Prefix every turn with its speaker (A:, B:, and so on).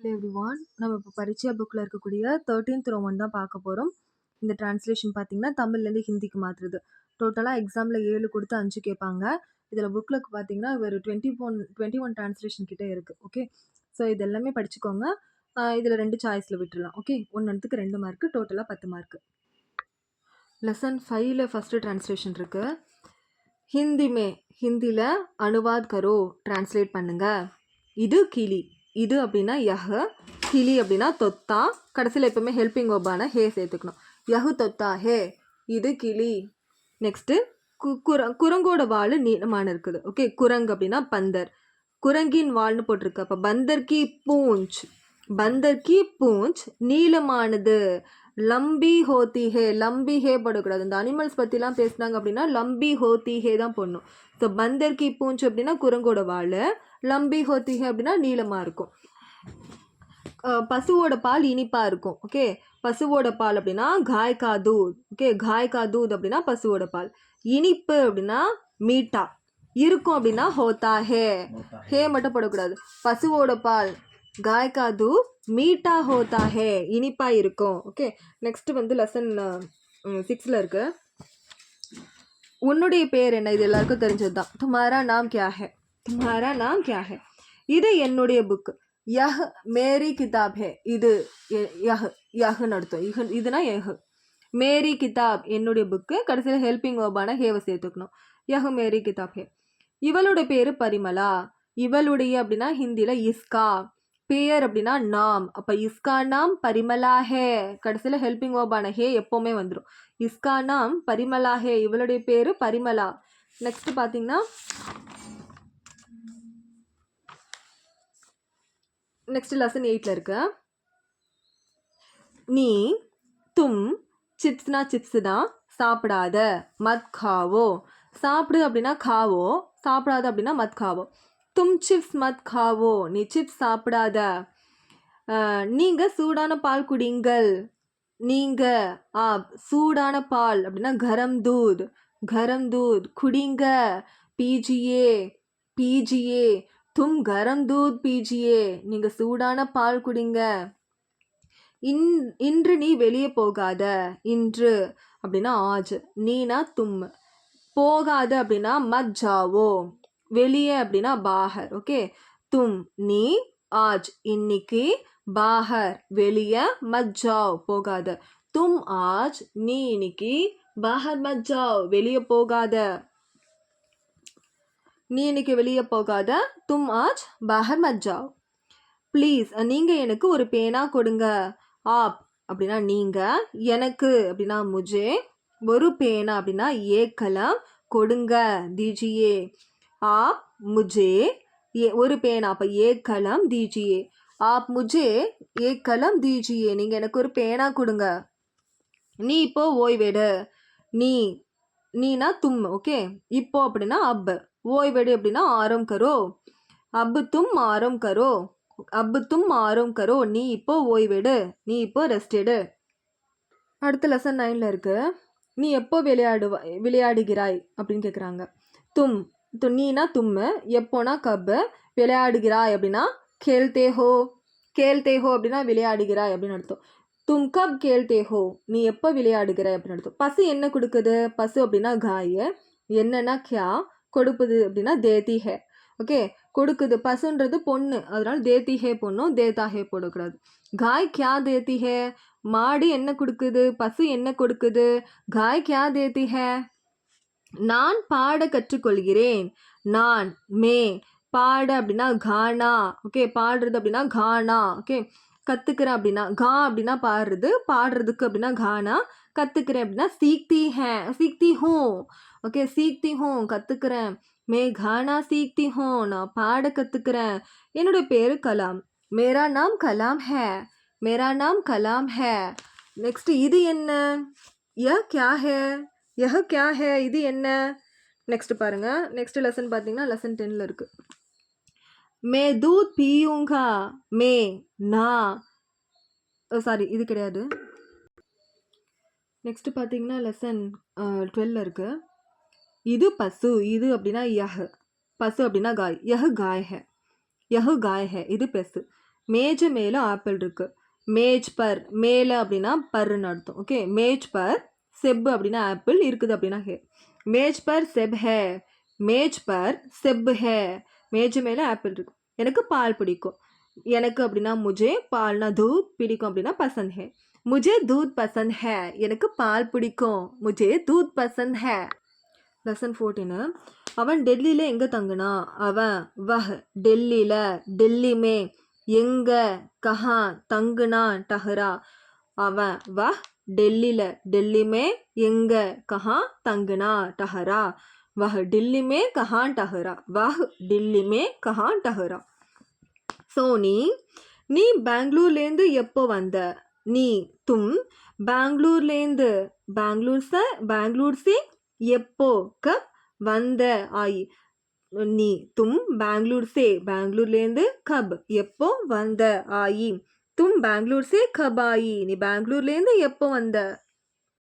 A: Hello everyone. நம்ம இப்போ பரீட்சா புக்கில் இருக்கக்கூடிய 13th ரோமன் தான் பார்க்க போகிறோம். இந்த டிரான்ஸ்லேஷன் பார்த்தீங்கன்னா தமிழ்லேருந்து ஹிந்திக்கு மாற்றுறது. டோட்டலாக எக்ஸாமில் 7 கொடுத்து 5 கேட்பாங்க. இதில் புக்கில் பார்த்தீங்கன்னா ஒரு 21 டிரான்ஸ்லேஷன் கிட்டே இருக்குது. ஓகே, ஸோ இது எல்லாமே படிச்சுக்கோங்க. இதில் 2 சாய்ஸில் விட்டுடலாம். ஓகே, ஒன்றுத்துக்கு 2 மார்க்கு, டோட்டலாக 10 மார்க்கு. லெசன் 5ல் ஃபஸ்ட்டு டிரான்ஸ்லேஷன் இருக்குது. ஹிந்தியில் அனுவாத் கரோ, டிரான்ஸ்லேட் பண்ணுங்க. இது கிளி, இது அப்படின்னா யஹ், கிளி அப்படின்னா தொத்தா. கடைசியில் எப்பவுமே ஹெல்பிங் ஒப்பான ஹே சேர்த்துக்கணும். யஹு தொத்தா ஹே, இது கிளி. நெக்ஸ்ட்டு குரங்கோட வால் நீளமான இருக்குது. ஓகே, குரங்கு அப்படின்னா பந்தர். குரங்கின் வால்னு போட்டிருக்கு. அப்போ பந்தர் கி பூஞ்ச் நீளமானது. லம்பி ஹோத்தி ஹே, லம்பி ஹே போடக்கூடாது. இந்த அனிமல்ஸ் பற்றிலாம் பேசினாங்க அப்படின்னா லம்பி ஹோத்தி ஹே தான் போடணும். ஸோ பந்தர் கி பூஞ்ச் அப்படின்னா குரங்கோட வால், லம்பி ஹோத்தி ஹே அப்படின்னா நீளமாக இருக்கும். பசுவோட பால் இனிப்பாக இருக்கும். ஓகே, பசுவோட பால் அப்படின்னா காய் கா தூத். ஓகே, காய் கா தூத் அப்படின்னா பசுவோட பால். இனிப்பு அப்படின்னா மீட்டா. இருக்கும் அப்படின்னா ஹோத்தா ஹே, ஹே மட்டும் போடக்கூடாது. பசுவோட பால் காய் கா தூத் மீட்டா ஹோத்தா ஹே, இனிப்பாக இருக்கும். ஓகே, நெக்ஸ்ட் வந்து லெசன் 6ல் இருக்கு. உன்னுடைய பேர் என்ன? இது எல்லாருக்கும் தெரிஞ்சது தான். துமாரா நாம் கியா ஹே, துமாரா நாம் கியா ஹே. இது என்னுடைய புக். யஹ் மேரி கிதாப் ஹே, இது யஹ்னு அர்த்தம். இதுனா யஹ். மேரி கிதாப் என்னுடைய புக்கு. கடைசியில் ஹெல்பிங் வேர்பான ஹேவை சேர்த்துக்கணும். யஹ் மேரி கிதாப் ஹே. இவளோட பேர் பரிமலா. இவளுடைய அப்படின்னா ஹிந்தியில் இஸ்கா. பேர் அப்படின்னா நாம். அப்போ இஸ்கா நாம் பரிமலா ஹே. கடைசியில் ஹெல்பிங் வேர்பான ஹே எப்போவுமே வந்துடும். இஸ்கா நாம் பரிமலா ஹே, இவளுடைய பேர் பரிமலா. நெக்ஸ்ட் பார்த்தீங்கன்னா நெக்ஸ்ட் லெசன் 8ல் இருக்கு. நீ தும் சிப்ஸ்னா சிப்ஸ் தான், சாப்பிடாத மத் காவோ. சாப்பிடு அப்படின்னா காவோ, சாப்பிடாத அப்படின்னா மத் காவோ. தும் சிப்ஸ் மத் காவோ, நீ சிப்ஸ் சாப்பிடாத. நீங்கள் சூடான பால் குடிங்கள். நீங்கள் சூடான பால் அப்படின்னா கரம் தூத், கரம் தூத். குடிங்க பீஜியே, பீஜியே. தும் கரம் தூத் பீஜியே, நீங்கள் சூடான பால் குடிங்க. இன்று நீ வெளியே போகாத. இன்று அப்படின்னா ஆஜ், நீனா தும். போகாத அப்படின்னா மத் ஜாவோ. வெளியே அப்படின்னா பாஹர். ஓகே, தும் நீ, ஆஜ் இன்னைக்கு, பாஹர் வெளியே, மத் ஜாவ் போகாத. தும் ஆஜ் நீ இன்னைக்கு, பாஹர் மத் ஜாவ் வெளியே போகாத. நீ இன்னைக்கு வெளியே போகாத. தும் ஆஜ் பாஹர் மத் ஜாவ். ப்ளீஸ், நீங்கள் எனக்கு ஒரு பேனா கொடுங்க. ஆப் அப்படின்னா நீங்கள், எனக்கு அப்படின்னா முஜே, ஒரு பேனா அப்படின்னா ஏ கலம், கொடுங்க தீஜியே. ஆப் முஜே ஒரு பேனா, அப்போ ஏ கலம் தீஜியே. ஆப் முஜே ஏ கலம் தீஜியே, நீங்கள் எனக்கு ஒரு பேனா கொடுங்க. நீ இப்போ ஓய்வெடு. நீனா தும். ஓகே, இப்போ அப்படின்னா அப். ஓய்வெடு அப்படின்னா ஆரம் கரோ. அப் தும் ஆரம் கரோ, அப் தும் ஆரம் கரோ. நீ இப்போ ஓய்வெடு, நீ இப்போ ரெஸ்ட் எடு. அடுத்த லெசன் 9ல் இருக்கு. நீ எப்போ விளையாடுகிறாய் அப்படின்னு கேட்குறாங்க. தும், நீனா தும்மு, எப்போனா கப்பு, விளையாடுகிறாய் அப்படின்னா கேல்தே ஹோ. கேல்தே ஹோ அப்படின்னா விளையாடுகிறாய் அப்படின்னு அர்த்தம். தும் கப் கேல்தே ஹோ, நீ எப்போ விளையாடுகிறாய் அப்படின்னு அர்த்தம். பசு என்ன கொடுக்குது? பசு அப்படின்னா காய். என்னன்னா கியா, கொடுப்புது அப்படின்னா தேதி ஹே. ஓகே, கொடுக்குது. பசுன்றது பொண்ணு, அதனால தேதி ஹே பொண்ணும், தேதா ஹே போடக்கூடாது. காய் கியா தேதி ஹே, மாடு என்ன கொடுக்குது, பசு என்ன கொடுக்குது. காய் கியா தேதி ஹே. நான் பாட கற்றுக்கொள்கிறேன். நான் மே, பாட அப்படின்னா கானா. ஓகே, பாடுறது அப்படின்னா கானா. ஓகே, கற்றுக்கிறேன் அப்படின்னா கா அப்படின்னா பாடுறது, பாடுறதுக்கு அப்படின்னா கானா. கற்றுக்கிறேன் அப்படின்னா சீக்தி ஹே, சீக்தி ஹூ. ஓகே, சீக்தி ஹூ கற்றுக்கிறேன். மே கானா சீக்தி ஹூ, நான் பாட கற்றுக்கிறேன். என்னுடைய பேர் கலாம். மேரா நாம் கலாம் ஹே, மேரா நாம் கலாம் ஹே. நெக்ஸ்ட் இது என்ன? யஹ் கியா ஹே, யஹ் கியா ஹே, இது என்ன? நெக்ஸ்ட் பாருங்க. நெக்ஸ்ட் லெசன் பார்த்தீங்கன்னா லெசன் 10ல் இருக்கு. மே தூத் பீயூங்கா. மே நான், சாரி இது கிடையாது. நெக்ஸ்ட் பார்த்தீங்கன்னா லெசன் 12ல் இருக்கு. இது பசு, இது அப்படின்னா யஹ். பசு அப்படின்னா காய். யஹ் காய் ஹே, யஹ் காய் ஹே, இது பசு. மேஜ மேலே ஆப்பிள் இருக்கு. மேஜ் பர், மேலே அப்படின்னா பர்ன்னு அர்த்தம். ஓகே, மேஜ் பர் செப் அப்படின்னா ஆப்பிள், இருக்குது அப்படின்னா ஹே. மேஜ் பர் செப் ஹே, மேஜ் பர் செப் ஹே, மேஜ் மேலே ஆப்பிள் இருக்கு. எனக்கு பால் பிடிக்கும். எனக்கு அப்படின்னா முஜே, பால்னா தூத், பிடிக்கும் அப்படின்னா பசந்த் ஹே. முஜே தூத் பசந்த் ஹே, எனக்கு பால் பிடிக்கும். முஜே தூத் பசந்த் ஹே. லெசன் 14. அவன் டெல்லியில் எங்கே தங்குனா? அவன் வஹ் டெல்லியில், டெல்லி மே எங்க, கஹா தங்குனா, டஹரா. அவன் வஹ் டெல்லியில், டெல்லி மே எங்க, கஹா தங்குனா, டஹரா. வஹ் டில்லி மே கஹா டஹரா, வஹ் டில்லி மே கஹா டஹரா. சோனி, நீ பெங்களூர்லேருந்து எப்போ வந்த? நீ தும் பெங்களூர்லேருந்து, பெங்களூர் से எப்போ, கப் வந்த, ஆயி. நீ தும் பெங்களூர் से, பெங்களூர்லேருந்து, கப் எப்போ வந்த, ஆயி. தும் பெங்களூர் से கப் ஆயி, நீ பெங்களூர்லேருந்து எப்போ வந்த?